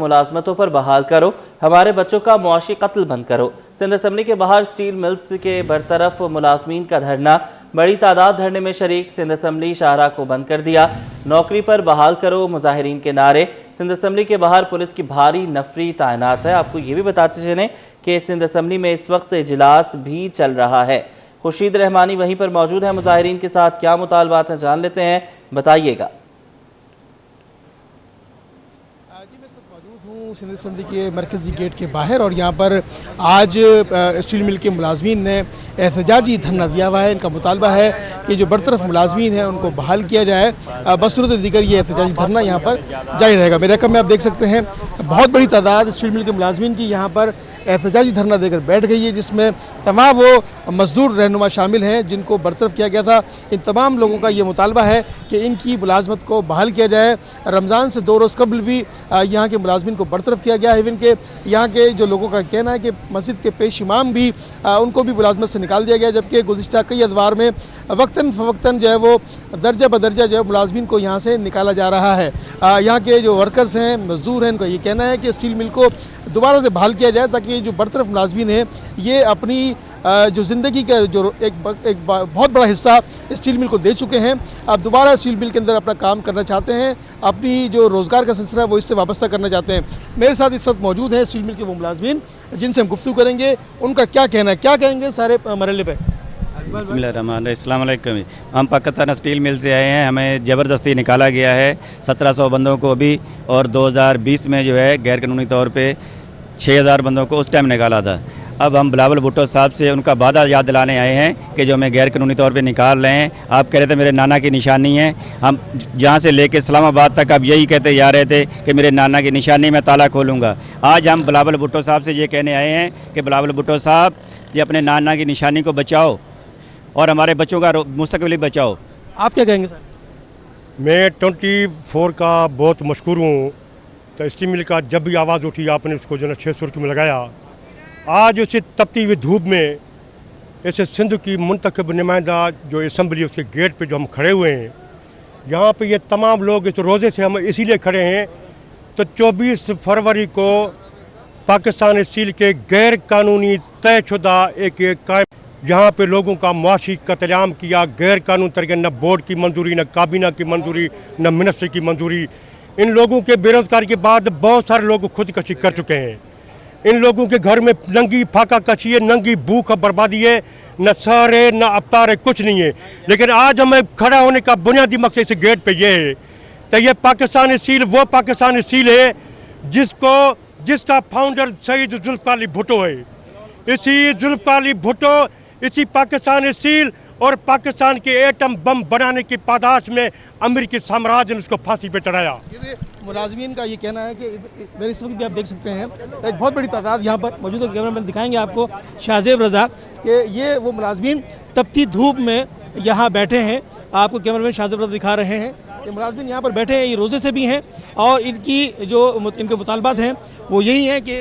मुलाजमतों पर बहाल करो, हमारे बच्चों का मुआशी कत्ल बंद करो। सिंध असम्बली के बाहर स्टील मिल्स के बरतरफ मुलाजमीन का धरना, बड़ी तादाद धरने में शरीक। सिंध असम्बली शाहराह को बंद कर दिया, नौकरी पर बहाल करो मुजाहिरीन के नारे। सिंध असम्बली के बाहर पुलिस की भारी नफरी तैनात है। आपको ये भी बताते चलें कि सिंध असम्बली में इस वक्त इजलास भी चल रहा है। खुर्शीद रहमानी वहीं पर मौजूद है, मुजाहिरीन के साथ क्या मुतालबात हैं जान लेते हैं, बताइएगा। सिंध असम्बली के मरकजी गेट के बाहर और यहाँ पर आज स्टील मिल के मुलाजमीन ने एहतजाजी धरना दिया हुआ है। इनका मुतालबा है कि जो बरतरफ मुलाजमीन हैं उनको बहाल किया जाए। बसूरत दीगर ये एहतजाजी धरना यहाँ पर जारी रहेगा। मेरे रकम में आप देख सकते हैं बहुत बड़ी तादाद स्टील मिल के मुलाजमीन की यहाँ पर एहतजाजी धरना देकर बैठ गई है, जिसमें तमाम वो मजदूर रहनुमा शामिल हैं जिनको बरतरफ किया गया था। इन तमाम लोगों का ये मुतालबा है कि इनकी मुलाजमत को बहाल किया जाए। रमज़ान से 2 रोज़ कबल भी यहाँ के मुलाजमीन को बरतरफ किया गया है। इवन के यहाँ के जो लोगों का कहना है कि मस्जिद के पेश इमाम भी उनको भी मुलाजमत से निकाल दिया गया, जबकि गुज़िश्ता कई अदवार में वक्तन फ़वक्तन जो है वो दर्जा बदर्जा जो है मुलाजमीन को यहाँ से निकाला जा रहा है। यहाँ के जो वर्कर्स हैं, मजदूर हैं, उनका ये कहना है कि स्टील मिल को दोबारा से बहाल किया जाए ताकि जो बरतरफ मुलाजमीन हैं ये अपनी जो ज़िंदगी का जो एक बहुत बड़ा हिस्सा स्टील मिल को दे चुके हैं, अब दोबारा स्टील मिल के अंदर अपना काम करना चाहते हैं, अपनी जो रोज़गार का सिलसिला है वो इससे वाबस्ता करना चाहते हैं। मेरे साथ इस वक्त मौजूद हैं स्टील मिल के वो मुलाजमीन जिनसे हम गुफ्तगू करेंगे, उनका क्या कहना है, क्या कहेंगे सारे मरहले पे। अस्सलाम वालेकुम। हम पाकिस्तान स्टील मिल से आए हैं, हमें ज़बरदस्ती निकाला गया है 1700 बंदों को भी, और 2020 में जो है गैर कानूनी तौर पे 6000 बंदों को उस टाइम निकाला था। अब हम बिलावल भुट्टो साहब से उनका वादा याद दिलाने आए हैं कि जो हमें गैर कानूनी तौर पे निकाल रहे हैं। आप कह रहे थे मेरे नाना की निशानी है, हम जहाँ से लेके इस्लामाबाद तक अब यही कहते जा रहे थे कि मेरे नाना की निशानी मैं ताला खोलूँगा। आज हम बिलावल भुट्टो साहब से ये कहने आए हैं कि बिलावल भुट्टो साहब ये अपने नाना की निशानी को बचाओ और हमारे बच्चों का मुस्तकबिल बचाओ। आप क्या कहेंगे सर? मैं 24 का बहुत मशहूर हूँ। तो स्टील मिल का जब भी आवाज़ उठी आपने उसको जो है 600 रुपये में लगाया। आज उसे तपती हुई धूप में ऐसे सिंध की मुंतखब नुमाइंदा जो असम्बली उसके गेट पे जो हम खड़े हुए हैं, यहाँ पे ये तमाम लोग इस रोज़े से हम इसीलिए खड़े हैं तो 24 फरवरी को पाकिस्तान स्टील के गैर कानूनी तयशुदा एक कायम यहाँ पे लोगों का मुआशी कत्लेआम किया गैर कानूनी तरीके, न बोर्ड की मंजूरी, न काबीना की मंजूरी, न मिनिस्ट्री की मंजूरी। इन लोगों के बेरोजगारी के बाद बहुत सारे लोग खुदकशी कर चुके हैं। इन लोगों के घर में नंगी फाका कशी है, नंगी भूख बर्बादी है, न सर है, न अवतार है, कुछ नहीं है। लेकिन आज हमें खड़ा होने का बुनियादी मकसद इस गेट पे ये है तो ये पाकिस्तान स्टील वो पाकिस्तान स्टील है जिसका फाउंडर सईद जुल्फ़िकार अली भुट्टो है। इसी जुल्फ़िकार अली भुट्टो इसी पाकिस्तान स्टील और पाकिस्तान के एटम बम बनाने की पादाश में अमेरिकी साम्राज्य ने उसको फांसी पे चढ़ाया। मुलाजमीन का ये कहना है कि मेरे इस वक्त भी आप देख सकते हैं एक बहुत बड़ी तादाद यहाँ पर मौजूद है। कैमरामैन दिखाएंगे आपको शाहजेब रजा कि ये वो मुलाजमीन तपती धूप में यहाँ बैठे हैं। आपको कैमरामैन शाहजेब रजा दिखा रहे हैं कि मुलाजमीन यहाँ पर बैठे हैं, ये रोज़े से भी हैं और इनके मुतालबात हैं वो यही है कि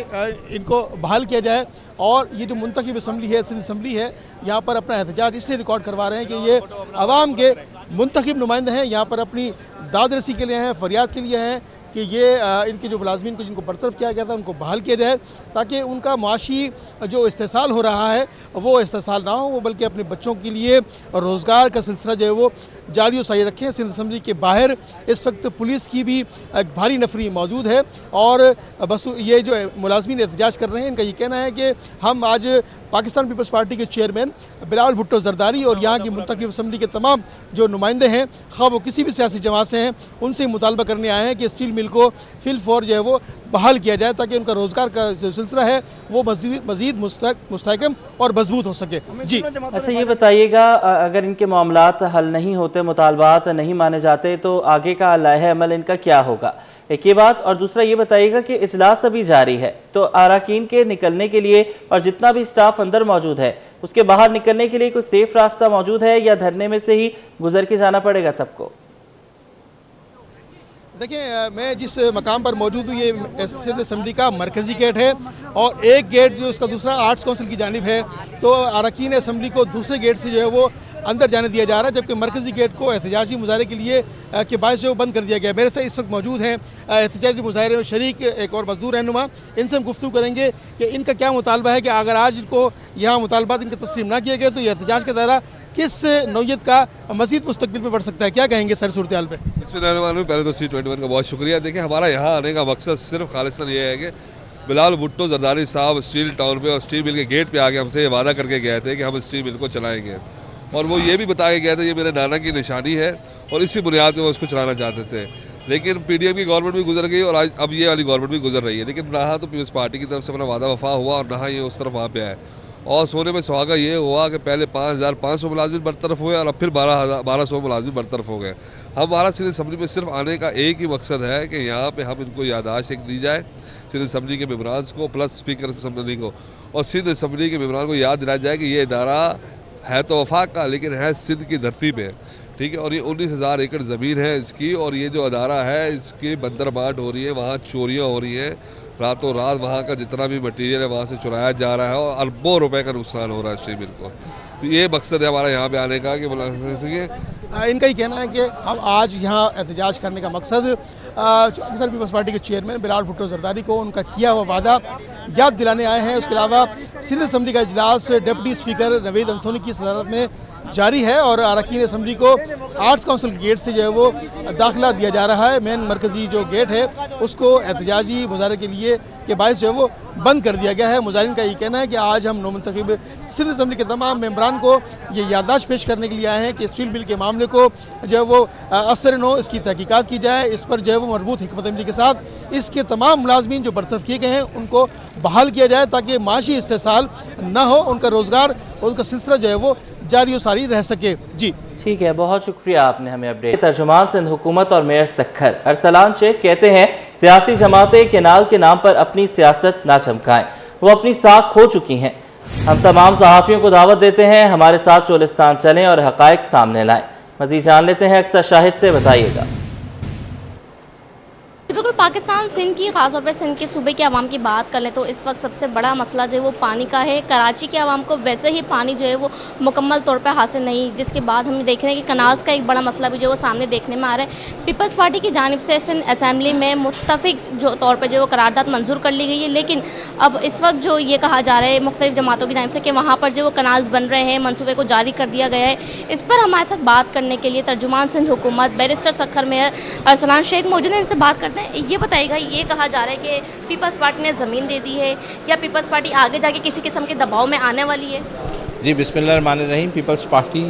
इनको बहाल किया जाए। और ये जो मुंतखब असम्बली है, सिंध असम्बली है, यहाँ पर अपना एहतजाज इसलिए रिकॉर्ड करवा रहे हैं कि ये आवाम के मुंतखब नुमाइंदे हैं, यहाँ पर अपनी दाद रसी के लिए हैं, फरियाद के लिए हैं कि ये इनके जो मुलाजमीन को जिनको बरतरफ किया गया था उनको बहाल किया जाए ताकि उनका मुआशी जो इस्तेसाल हो रहा है वो इस्तेसाल ना हो, वो बल्कि अपने बच्चों के लिए रोज़गार का सिलसिला जो है वो जारी और सही रखें। सिंध असम्बली के बाहर इस वक्त पुलिस की भी एक भारी नफरी मौजूद है और बस ये जो मुलाजमीन एहतजाज कर रहे हैं, इनका ये कहना है कि हम आज पाकिस्तान पीपल्स पार्टी के चेयरमैन बिलावल भुट्टो जरदारी और यहाँ की मुंतखब असम्बली के तमाम जो नुमाइंदे हैं, खा वो किसी भी सियासी जमात से हैं, उनसे मुतालबा करने आए हैं कि स्टील मिल को फिल फॉर जो है वो बहाल किया जाए ताकि उनका रोज़गार का जो सिलसिला है वो मज़ीद मुस्तहकम और मजबूत हो सके। जी अच्छा, ये बताइएगा अगर इनके मामलात हल नहीं होते, मुतालबात नहीं माने जाते तो आगे का लाहे अमल इनका क्या होगा, एक ये बात। और दूसरा ये बताइएगा कि इजलास अभी जारी है तो अरकान के निकलने के लिए और जितना भी स्टाफ अंदर मौजूद है उसके बाहर निकलने के लिए कोई सेफ रास्ता मौजूद है या धरने में से ही गुजर के जाना पड़ेगा सबको? देखिए, मैं जिस मकाम पर मौजूद हूँ ये सिंध असम्बली का मरकजी गेट है और एक गेट जो उसका दूसरा आर्ट्स काउंसिल की जानिब है, तो अरकान असम्बली को दूसरे गेट से जो है वो अंदर जाने दिया जा रहा है, जबकि मरकजी गेट को एहतजाजी मुजाहरे के लिए के बायस जो बंद कर दिया गया। मेरे से इस वक्त मौजूद हैं एहतजाजी मुजाहरे में शरीक एक और मजदूर रहनुमा, इनसे हम गुफ्तगू करेंगे कि इनका क्या मुतालबा है कि अगर आज इनको यहाँ मुतालबात इनके तस्लीम ना किए गए तो ये एहतजाज का दायरा किस नौयत का मज़ीद मुस्तकबिल में बढ़ सकता है। क्या कहेंगे सर सूरत हाल पे? पहले तो C21 का बहुत शुक्रिया। देखिए, हमारा यहाँ आने का मकसद सिर्फ खालिस्तान ये है कि बिलाल भुट्टो जरदारी साहब स्टील टाउन पे और स्टील मिल के गेट पे आके हमसे ये वादा करके गए थे कि हम स्टील मिल को चलाएंगे, और वो ये भी बताया गया था ये मेरे नाना की निशानी है और इसी बुनियाद पर वो उसको चलाना चाहते थे। लेकिन PDM की गवर्नमेंट भी गुजर गई और आज अब ये वाली गवर्नमेंट भी गुजर रही है, लेकिन ना तो पीपल्स पार्टी की तरफ से अपना वादा वफा हुआ और ना ये उस तरफ वहाँ पे आए। और सोने में सुहागा ये हुआ कि पहले 5,500 मुलाजिम बरतरफ हुए और अब फिर 1200 मुलाजिम बरतरफ हो गए। हमारा सिंध असम्बली में सिर्फ आने का एक ही मकसद है कि यहाँ पे हम इनको याददाश्त एक दी जाए, सिंध असम्बली के मेम्बरान को प्लस स्पीकर असम्बली को, और सिंध असम्बली के मेम्बरान को याद दिलाया जाए कि ये इदारा है तो वफाक का लेकिन है सिंध की धरती पे, ठीक है। और ये 19,000 एकड़ ज़मीन है इसकी, और ये जो अदारा है इसकी बंदर बांट हो रही है, वहाँ चोरियाँ हो रही हैं, रातों रात वहाँ का जितना भी मटीरियल है वहाँ से चुराया जा रहा है और अरबों रुपए का नुकसान हो रहा है स्टील मिल को। तो ये मकसद है हमारा यहाँ पे आने का कि इनका ही कहना है कि हम आज यहाँ एहतजाज करने का मकसद पीपल्स पार्टी के चेयरमैन बिलाल भुट्टो जरदारी को उनका किया हुआ वादा याद दिलाने आए हैं। उसके अलावा सिंध असम्बली का इजलास डिप्टी स्पीकर नवेद अंथोनी की सदारत में जारी है और अरकान असम्बली को आर्ट्स काउंसिल गेट से जो है वो दाखिला दिया जा रहा है। मेन मरकजी जो गेट है उसको एहतजाजी मुजाहरे के लिए के बायस जो है वो बंद कर दिया गया है। मुजाहिरीन का ये कहना है कि आज हम नौमुंतखब सिंध असम्बली के तमाम मेम्बरान को ये याददाश्त पेश करने के लिए आए हैं कि स्टील बिल के मामले को जो है वो अफसर नो इसकी तहकीकात की जाए, इस पर जो है वो मजबूत हिकमत अमली के साथ इसके तमाम मुलाजमीन जो बरतरफ किए गए हैं उनको बहाल किया जाए ताकि माशी इस्तेसाल न हो, उनका रोजगार और उनका सिलसिला जो है वो जारी और सारी रह सके। जी ठीक है, बहुत शुक्रिया आपने हमें अपडेट। तर्जुमान सिंध हुकूमत और मेयर सखर अरसलान शेख कहते हैं सियासी जमातें केनाल के नाम पर अपनी सियासत ना चमकाएं, वो अपनी साख खो चुकी हैं। हम तमाम सहाफ़ियों को दावत देते हैं हमारे साथ चोलिस्तान चलें और हक़ाइक़ सामने लाएं। मज़ीद जान लेते हैं अक्सर शाहिद से, बताइएगा। बिल्कुल, पाकिस्तान सिंध की खासतौर पर सिंध के सूबे के आवाम की बात कर लें तो इस वक्त सबसे बड़ा मसला जो है वो पानी का है। कराची के आवाम को वैसे ही पानी जो है वो मुकम्मल तौर पर हासिल नहीं, जिसके बाद हम देख रहे हैं कि कनाल्स का एक बड़ा मसला भी जो है वो सामने देखने में आ रहा है। पीपल्स पार्टी की जानिब से सिंध असम्बली में मुत्तफिक जो तौर पर जो वो करारदाद मंजूर कर ली गई है, लेकिन अब इस वक्त जो ये कहा जा रहा है मुख्तलिफ जमातों की जानिब से कि वहाँ पर जो वो कनाल्स बन रहे हैं, मनसूबे को जारी कर दिया गया है। इस पर हमारे साथ बात करने के लिए तर्जुमान सिंध हुकूमत बैरिस्टर सखर मेयर अरसलान शेख मौजूद हैं। इनसे बात करते हैं। ये बताइएगा, ये कहा जा रहा है कि पीपल्स पार्टी ने ज़मीन दे दी है या पीपल्स पार्टी आगे जाके किसी किस्म के दबाव में आने वाली है? जी बिस्मिल्लाहिर्रहमानिर्रहीम। पीपल्स पार्टी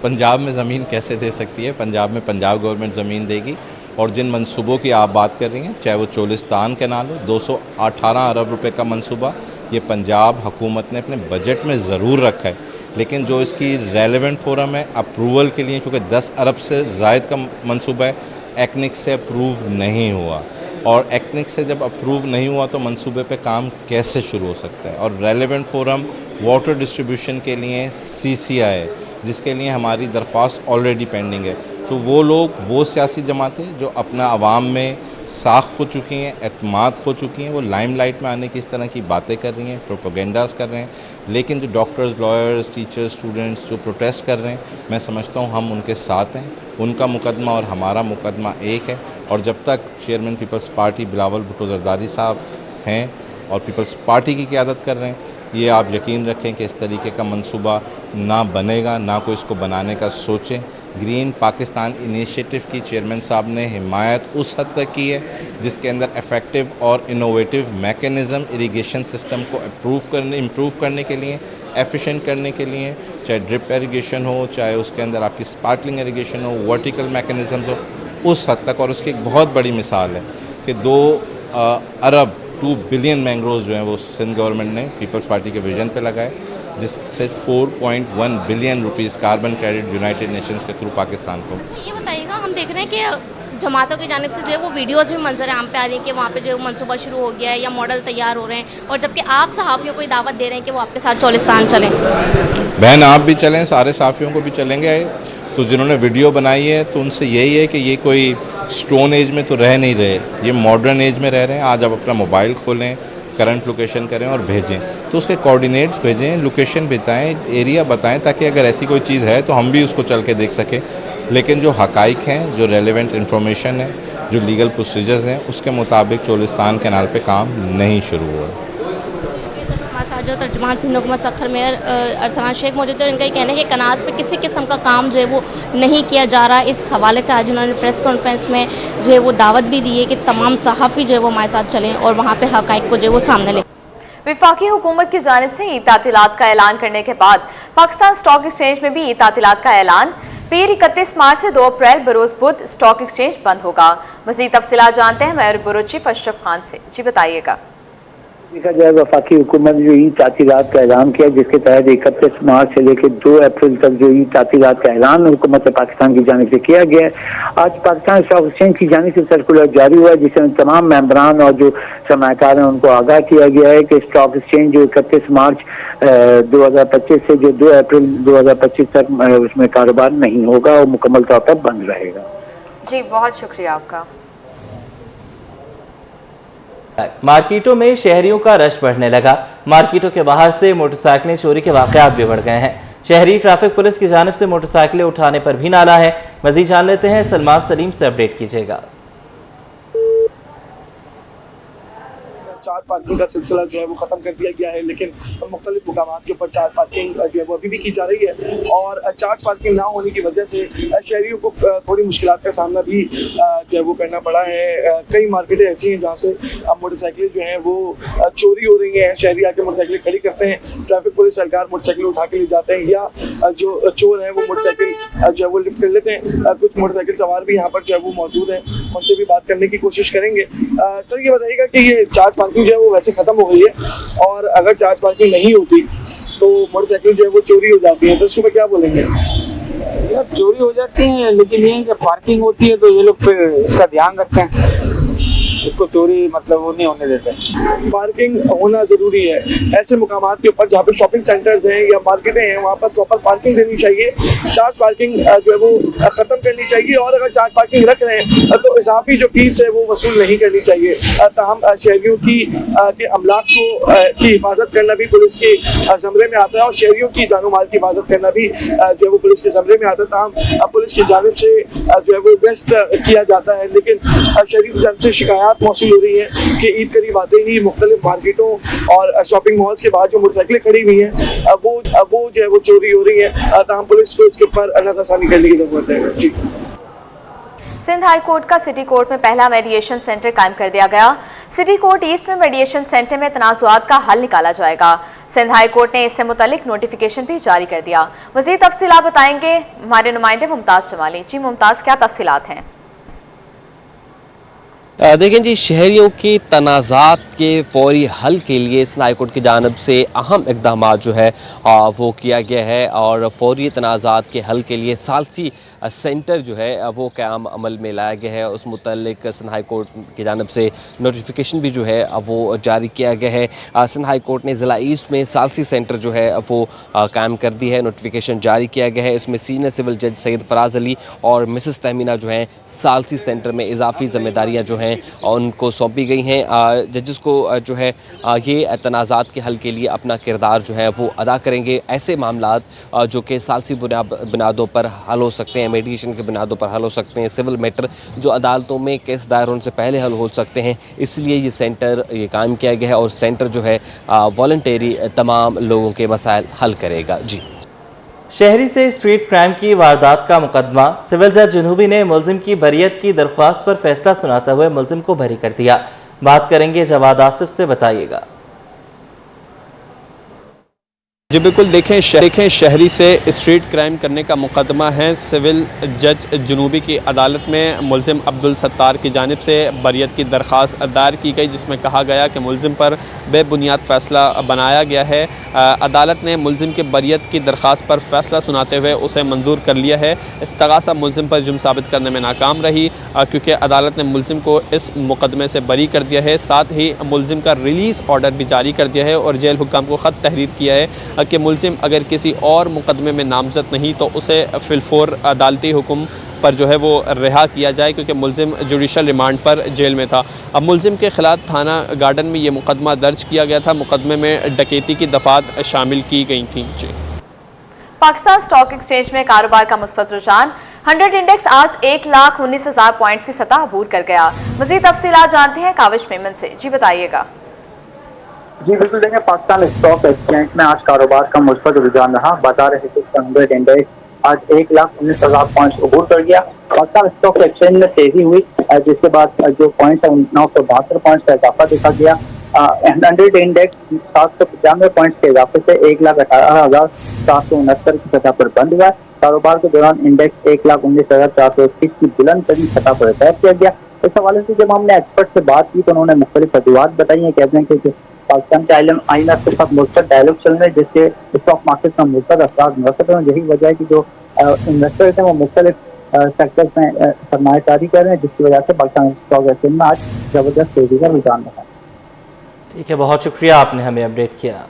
पंजाब में ज़मीन कैसे दे सकती है? पंजाब में पंजाब गवर्नमेंट ज़मीन देगी, और जिन मंसूबों की आप बात कर रही हैं, चाहे वो चोलिस्तान कैनाल हो, 218 अरब रुपए का मंसूबा, ये पंजाब हुकूमत ने अपने बजट में ज़रूर रखा है, लेकिन जो इसकी रेलेवेंट फोरम है अप्रूवल के लिए, क्योंकि 10 अरब से ज़ायद का मंसूबा है, एक्निक से अप्रूव नहीं हुआ, और एक्निक से जब अप्रूव नहीं हुआ तो मंसूबे पे काम कैसे शुरू हो सकता है? और रेलेवेंट फोरम वाटर डिस्ट्रीब्यूशन के लिए CCI है, जिसके लिए हमारी दरख्वास्त ऑलरेडी पेंडिंग है। तो वो लोग, वो सियासी जमातें जो अपना आवाम में साख हो चुकी हैं, एतमाद हो चुकी हैं, वो लाइमलाइट में आने की इस तरह की बातें कर रही हैं, प्रोपेगेंडास कर रहे हैं। लेकिन जो डॉक्टर्स, लॉयर्स, टीचर्स, स्टूडेंट्स जो प्रोटेस्ट कर रहे हैं, मैं समझता हूँ हम उनके साथ हैं। उनका मुकदमा और हमारा मुकदमा एक है, और जब तक चेयरमैन पीपल्स पार्टी बिलावल भुट्टो जरदारी साहब हैं और पीपल्स पार्टी की क़यादत कर रहे हैं, ये आप यकीन रखें कि इस तरीके का मंसूबा ना बनेगा, ना कोई इसको बनाने का सोचें। ग्रीन पाकिस्तान इनिशिएटिव की चेयरमैन साहब ने हिमायत उस हद तक की है जिसके अंदर इफ़ेक्टिव और इनोवेटिव मैकेनिज़्म इरिगेशन सिस्टम को इम्प्रूव करने के लिए, एफिशिएंट करने के लिए, चाहे ड्रिप इरिगेशन हो, चाहे उसके अंदर आपकी स्पार्कलिंग इरिगेशन हो, वर्टिकल मैकेनिज़म्स हो, उस हद तक। और उसकी एक बहुत बड़ी मिसाल है कि 2 अरब 2 बिलियन मैंग्रोव्स जो हैं वो सिंध गवर्नमेंट ने पीपल्स पार्टी के विजन पे लगाए, जिससे 4.1 billion rupees carbon credit United Nations के थ्रू पाकिस्तान को। अच्छा, ये बताइएगा, हम देख रहे हैं कि जमातों की जानिब से जो है वो वीडियोस भी मंजर आम पे आ रही है कि वहाँ पे जो मंसूबा शुरू हो गया है या मॉडल तैयार हो रहे हैं, और जबकि आप सहाफ़ियों को दावत दे रहे हैं कि वो आपके साथ चोलिस्तान चलें। बहन, आप भी चलें, सारे सहाफ़ियों को भी चलेंगे। तो जिन्होंने वीडियो बनाई है तो उनसे यही है कि ये कोई स्टोन एज में तो रह नहीं रहे, ये मॉडर्न एज में रह रहे हैं। आज आप अपना मोबाइल खोलें, करंट लोकेशन करें और भेजें, तो उसके कोऑर्डिनेट्स भेजें, लोकेशन बताएं, एरिया बताएं, ताकि अगर ऐसी कोई चीज़ है तो हम भी उसको चल के देख सकें। लेकिन जो हकाइक हैं, जो रेलेवेंट इन्फॉर्मेशन है, जो लीगल प्रोसीजर्स हैं, उसके मुताबिक चोलिस्तान कैनाल पे काम नहीं शुरू हुआ। हमारे साथ जो तर्जुमान सिंध हुकूमत सखर मेयर अरसलान शेख मौजूद है, उनका ये कहना है कि कनाज पे किसी किस्म का काम जो है वो नहीं किया जा रहा। इस हवाले से आज उन्होंने प्रेस कॉन्फ्रेंस में जो है वो दावत भी दी है कि तमाम सहाफ़ी जो है वो हमारे साथ चलें और वहाँ पे हक़ाइक़ को जो है वो सामने लें। वफाकी हुकूमत की जानिब से ईद तातीलात का ऐलान करने के बाद पाकिस्तान स्टॉक एक्सचेंज में भी ईद तातीलात का ऐलान। पीर 31 मार्च से 2 अप्रैल बरोज़ बुध स्टॉक एक्सचेंज बंद होगा। मज़ीद तफसीलात जानते हैं mayor bureau chief Ashraf Khan से। जी बताइएगा। देखा जाए वफाकी हुकूमत ने जो ईद तातीलात का ऐलान किया, जिसके तहत 31 मार्च से लेकर 2 अप्रैल तक जो ईद तातीलात का ऐलान हुकूमत पाकिस्तान की जानिब से किया गया है। आज पाकिस्तान स्टॉक एक्सचेंज की जानिब से सर्कुलर जारी हुआ, जिसमें तमाम मेंबरान और जो सरमायाकार हैं उनको आगाह किया गया है कि स्टॉक एक्सचेंज जो 31 मार्च 2025 से जो 2 अप्रैल 2025 तक उसमें कारोबार नहीं होगा और मुकम्मल तौर पर बंद रहेगा। जी बहुत शुक्रिया आपका। मार्केटों में शहरियों का रश बढ़ने लगा। मार्केटों के बाहर से मोटरसाइकिलें चोरी के वाकयात भी बढ़ गए हैं। शहरी ट्रैफिक पुलिस की जानिब से मोटरसाइकिलें उठाने पर भी नाला है। मजीद जान लेते हैं, सलमान सलीम से अपडेट कीजिएगा। चार पार्किंग का सिलसिला जो है वो ख़त्म कर दिया गया है, लेकिन मुख्तलिफ मुकामात के ऊपर चार पार्किंग जो है वो अभी भी की जा रही है और चार्ज पार्किंग ना होने की वजह से शहरियों को थोड़ी मुश्किलात का सामना भी जो है वो करना पड़ा है। कई मार्केटें ऐसी हैं जहाँ से मोटरसाइकिलें जो हैं वो चोरी हो रही हैं। शहरी आके मोटरसाइकिलें खड़ी करते हैं, ट्रैफिक पुलिस एहलकार मोटरसाइकिल उठा के ले जाते हैं या जो चोर हैं वो मोटरसाइकिल जो है वो लिफ्ट कर लेते हैं। कुछ मोटरसाइकिल सवार भी यहाँ पर जो है वो मौजूद हैं, उनसे भी बात करने की कोशिश करेंगे। सर ये बताइएगा कि ये चार्ज पार्किंग जो है वो वैसे खत्म हो गई है और अगर चार्ज पार्किंग नहीं होती तो मोटरसाइकिल जो है वो चोरी हो जाती है, तो इसके ऊपर क्या बोलेंगे? यार चोरी हो जाती है, लेकिन ये जब पार्किंग होती है तो ये लोग फिर इसका ध्यान रखते हैं, इसको चोरी मतलब वो नहीं होने देते। पार्किंग होना जरूरी है। ऐसे मुकामात के ऊपर जहाँ पे शॉपिंग सेंटर्स हैं या मार्केटें हैं वहाँ पर प्रॉपर पार्किंग देनी चाहिए। चार्ज पार्किंग जो है वो खत्म करनी चाहिए और अगर चार्ज पार्किंग रख रहे हैं तो इजाफी जो फीस है वो वसूल नहीं करनी चाहिए। ताहम शहरियों के अमलाक की हिफाजत करना भी पुलिस के ज़मरे में आता है और शहरियों की जानो माल की हिफाजत करना भी जो है वो पुलिस के ज़मरे में आता है। ताहम पुलिस की जानिब से जो है वो बेस्ट किया जाता है, लेकिन शहरियों की जानिब से शिकायत मौसूल हो रही है कि ईद करीब आते ही मुख्तलिफ मार्केटों और शॉपिंग मॉल्स के बाद जो मोटरसाइकिलें खड़ी हुई हैं वो जो है वो चोरी हो रही है। तमाम पुलिस को इसके ऊपर नज़रसानी करने की जरूरत है। जी सिंध हाई कोर्ट का सिटी कोर्ट में पहला मेडिएशन सेंटर कायम कर दिया गया। सिटी कोर्ट ईस्ट में मेडिएशन सेंटर में तनाज़ुआत का हल निकाला जाएगा। सिंध हाई कोर्ट ने इससे मुतालिक नोटिफिकेशन भी जारी कर दिया। मज़ीद तफसीलात बताएंगे हमारे नुमाइंदे मुमताज़ जमाली। जी मुमताज़, क्या तफसीलात हैं? देखें जी, शहरियों की तनाज़ात के फौरी हल के लिए सिंध हाई कोर्ट की जानिब से अहम इक़दाम जो है वो किया गया है और फौरी तनाज़ात के हल के लिए सालसी सेंटर जो है वो क़याम अमल में लाया गया है। उस मुतल्लिक सिंध हाई कोर्ट की जानिब से नोटिफिकेशन भी जो है वो जारी किया गया है। सिंध हाई कोर्ट ने ज़िला ईस्ट में सालसी सेंटर जो है वो कायम कर दी है, नोटिफिकेशन जारी किया गया है। इसमें सीनियर सिविल जज सैयद फराज अली और मिसेस तहमीना जो हैं सालसी सेंटर में इजाफी ज़िम्मेदारियाँ जो हैं उनको सौंपी गई हैं। जजेस को जो है ये तनाज़ात के हल के लिए अपना किरदार जो है वो अदा करेंगे। ऐसे मामलात जो कि सालसी बुनियादों पर हल हो सकते हैं, मेडिएशन के बुनियादों पर हल हो सकते हैं, सिविल मैटर जो अदालतों में केस दायर होने से पहले हल हो सकते हैं, इसलिए ये सेंटर ये कायम किया गया है और सेंटर जो है वॉलंटरी तमाम लोगों के मसाइल हल करेगा। जी शहरी से स्ट्रीट क्राइम की वारदात का मुकदमा, सिविल जज जनूबी ने मुलजिम की बरियत की दरख्वास्त पर फैसला सुनाते हुए मुलजिम को बरी कर दिया। बात करेंगे जवाद आसिफ से, बताइएगा। जी बिल्कुल, देखें शहरी से स्ट्रीट क्राइम करने का मुकदमा है। सिविल जज जनूबी की अदालत में मुलजिम अब्दुल सत्तार की जानिब से बरियत की दरख्वास्त दायर की गई, जिसमें कहा गया कि मुलजिम पर बेबुनियाद फ़ैसला बनाया गया है। अदालत ने मुलजिम की बरियत की दरख्वास्त पर फ़ैसला सुनाते हुए उसे मंजूर कर लिया है। इस्तगासा मुलजिम पर जुर्म साबित करने में नाकाम रही क्योंकि अदालत ने मुलजिम को इस मुकदमे से बरी कर दिया है। साथ ही मुलजिम का रिलीज़ ऑर्डर भी जारी कर दिया है और जेल हुक्काम को ख़त तहरीर किया है कि मुलजिम अगर किसी और मुकदमे में नामजद नहीं तो उसे फिलफोर अदालती हुक्म पर जो है वो रिहा किया जाए, क्योंकि मुलजिम जुडिशल रिमांड पर जेल में था। अब मुलजिम के खिलाफ थाना गार्डन में ये मुकदमा दर्ज किया गया था। मुकदमे में डकैती की दफात शामिल की गई थी। जी, पाकिस्तान स्टॉक एक्सचेंज में कारोबार का मुस्बत रुझान। 100 इंडेक्स आज 1,19,000 पॉइंट्स की सतह अबूर कर गया। मजीद तफसीलात जानते हैं काविश मेमन से। जी बताइएगा। जी बिल्कुल, देखें पाकिस्तान स्टॉक एक्सचेंज में आज कारोबार का मुस्बत रुझान रहा। बाजार हिंदुस्तान 100 इंडेक्स आज 1,19,000 पॉइंट्स अबूर कर गया। पाकिस्तान स्टॉक एक्सचेंज में तेजी हुई, जिसके बाद जो पॉइंट्स है 972 पॉइंट्स का इजाफा देखा गया। 100 इंडेक्स 795 पॉइंट्स के इजाफे से 1,18,769 की सतह पर बंद हुआ। कारोबार के दौरान इंडेक्स 1,19,421 की बुलंद तरीन सतह पर तय किया गया। इस हवाले से जब हमने एक्सपर्ट से बात की तो उन्होंने मुख्तलिफ वजूहात बताई हैं। कहते हैं कि पाकिस्तान के IMF के साथ मुस्तकिल डायलॉग चल रहे हैं, जिससे स्टॉक मार्केट में मुस्तकिल असरात मरतब हैं। यही वजह है कि जो इन्वेस्टर्स हैं वो मुख्तलिफ सेक्टर्स में सरमायाकारी कर रहे हैं, जिसकी वजह से पाकिस्तान स्टॉक एक्सचेंज में आज जबरदस्त तेजी का रुझान रहा। ठीक है, बहुत शुक्रिया, आपने हमें अपडेट किया।